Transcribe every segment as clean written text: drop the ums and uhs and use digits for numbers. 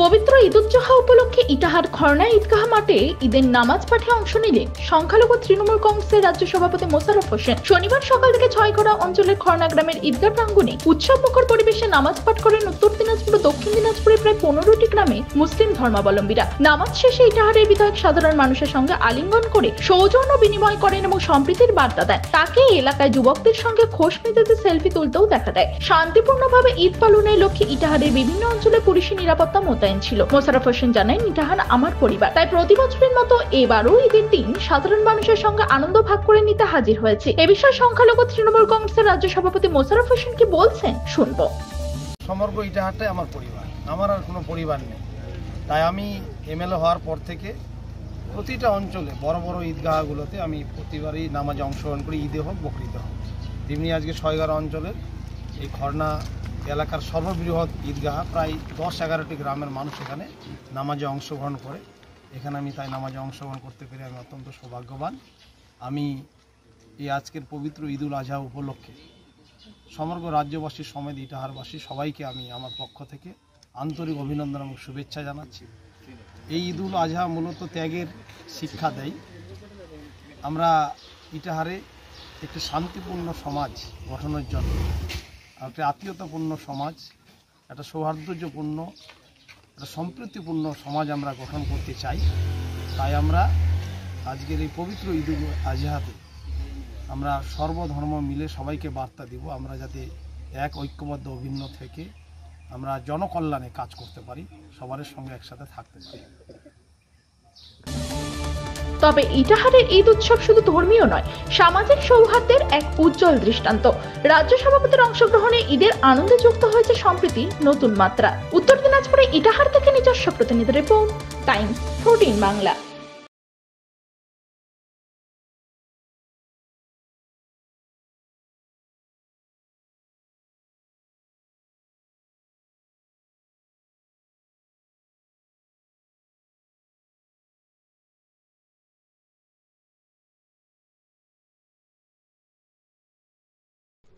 পবিত্র ঈদুজ্জোহা উপলক্ষে ইটাহার খরনা ঈদগাহ মাঠে ঈদের নামাজ পাঠে অংশ নিলেন সংখ্যালঘু তৃণমূল কংগ্রেসের রাজ্য সভাপতি মোশাররফ হোসেন। শনিবার সকাল থেকে ছয়ঘরা অঞ্চলের খরনা গ্রামের ঈদগাহ প্রাঙ্গণে উৎসবমুখর পরিবেশে নামাজ পাঠ করেন উত্তর দিনাজপুর ও দক্ষিণ দিনাজপুরের প্রায় 15টি গ্রামে মুসলিম ধর্মাবলম্বীরা। নামাজ শেষে ইটাহারের বিধায়ক সাধারণ মানুষের সঙ্গে আলিঙ্গন করে সৌজন্য বিনিময় করেন এবং সম্প্রীতির বার্তা দেন। তাকে এলাকায় যুবকদের সঙ্গে খোশ মেজাজে সেলফি তুলতেও দেখা যায়। শান্তিপূর্ণভাবে ঈদ পালনের লক্ষ্যে ইটাহারের বিভিন্ন অঞ্চলে পুলিশি নিরাপত্তা মোতায়েন ছিল। মোশাররফ হোসেন জানান, ইটাহার আমার পরিবার, তাই প্রতি বছরের মতো এবারও ঈদের দিন সাধারণ মানুষের সঙ্গে আনন্দ ভাগ করে নিতে হাজির হয়েছে। এ বিষয়ে সংখ্যালঘু তৃণমূল কংগ্রেসের রাজ্য সভাপতি মোশাররফ হোসেন কি বলছেন শুনবো। সমগ্র ইটাহারটাই আমার পরিবার, আমার আর কোনো পরিবার নেই। তাই আমি এমএলএ হওয়ার পর থেকে প্রতিটা অঞ্চলে বড় বড় ঈদগাহগুলোতে আমি প্রতিবারই নামাজে অংশগ্রহণ করি, ঈদে হোক বকরিদে হোক। তেমনি আজকে 6-11 অঞ্চলের এই খরনা এলাকার সর্ববৃহৎ ঈদগাহ, প্রায় 10-11টি গ্রামের মানুষ এখানে নামাজে অংশগ্রহণ করে। এখানে আমি তাই নামাজে অংশগ্রহণ করতে পেরে আমি অত্যন্ত সৌভাগ্যবান। আমি এই আজকের পবিত্র ঈদুল আজহা উপলক্ষে সমগ্র রাজ্যবাসী সমেত ইটাহারবাসী সবাইকে আমি আমার পক্ষ থেকে আন্তরিক অভিনন্দন এবং শুভেচ্ছা জানাচ্ছি। এই ঈদুল আজহা মূলত ত্যাগের শিক্ষা দেয়। আমরা ইটাহারে একটি শান্তিপূর্ণ সমাজ গঠনের জন্য, একটা আত্মীয়তাপূর্ণ সমাজ, একটা সৌহার্দ্যপূর্ণ, একটা সম্প্রীতিপূর্ণ সমাজ আমরা গঠন করতে চাই। তাই আমরা আজকের এই পবিত্র ঈদুল আজহাতে আমরা সর্বধর্ম মিলে সবাইকে বার্তা দিব, আমরা যাতে এক ঐক্যবদ্ধ অভিন্ন থেকে আমরা জনকল্যাণে কাজ করতে পারি, সবার সঙ্গে একসাথে থাকতে পারি। তবে ইটাহারের ঈদ উৎসব শুধু ধর্মীয় নয়, সামাজিক সৌহার্দ্যের এক উজ্জ্বল দৃষ্টান্ত। রাজ্য সভাপতির অংশগ্রহণে ঈদের আনন্দে যুক্ত হয়েছে সম্প্রীতি নতুন মাত্রা। উত্তর দিনাজপুরে ইটাহার থেকে নিজস্ব প্রতিনিধি রিপোর্ট, টাইমস 14 বাংলা।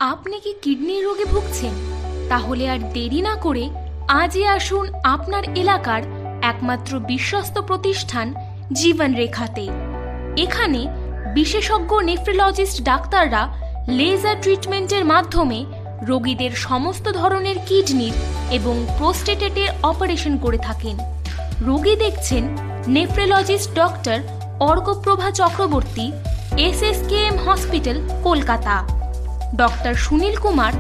আপনি কি কিডনির রোগে ভুগছেন? তাহলে আর দেরি না করে আজই আসুন আপনার এলাকার একমাত্র বিশ্বস্ত প্রতিষ্ঠান জীবন রেখাতে। এখানে বিশেষজ্ঞ নেফ্রোলজিস্ট ডাক্তাররা লেজার ট্রিটমেন্টের মাধ্যমে রোগীদের সমস্ত ধরনের কিডনির এবং প্রোস্টেটের অপারেশন করে থাকেন। রোগী দেখছেন nephrologist doctor Arkaprava Chakraborty, SSKM hospital, Kolkata. Doctor Sunil Kumar,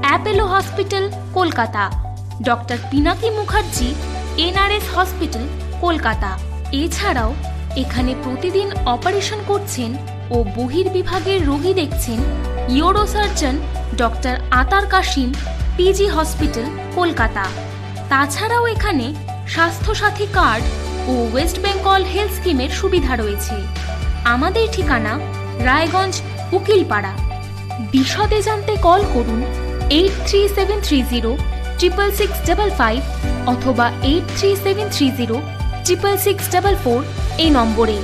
Apollo hospital, Kolkata. Doctor Pinaki Mukherjee, NRS hospital, Kolkata. এছাড়াও এখানে প্রতিদিন অপারেশন করছেন ও বহির্বিভাগের রোগী দেখছেন ইউরোসার্জন ডক্টর আতার কাশিম, PG হসপিটাল, কলকাতা। তাছাড়াও এখানে স্বাস্থ্যসাথী কার্ড ও ওয়েস্ট বেঙ্গল হেলথ স্কিমের সুবিধা রয়েছে। আমাদের ঠিকানা রায়গঞ্জ, উকিলপাড়া। বিশদে জানতে কল করুন 8373066655 অথবা 8373066644 এই নম্বরে।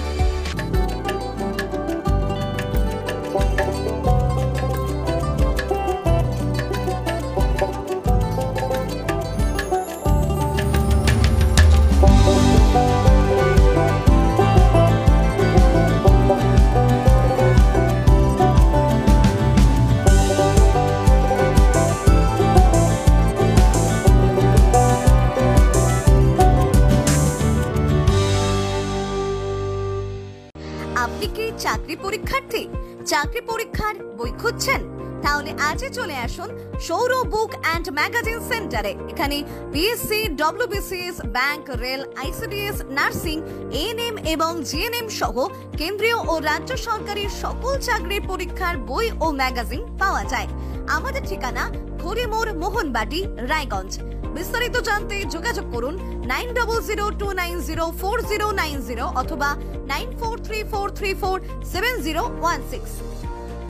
আপনি কি চাকরি পরীক্ষার্থী? চাকরি পরীক্ষার বই খুঁজছেন? তাহলে আজই চলে আসুন সৌর বুক অ্যান্ড ম্যাগাজিন সেন্টারে। এখানে BSc, WBCS, bank, rail, ICDS, nursing, ANM এবং GNM সহ কেন্দ্রীয় ও রাজ্য সরকারি সকল চাকরির পরীক্ষার বই ও ম্যাগাজিন পাওয়া যায়। আমাদের ঠিকানা খড়িমোড়, মোহনবাটি, রায়গঞ্জ। বিস্তারিত জানতে যোগাযোগ করুন 9002904090 অথবা 9434347016।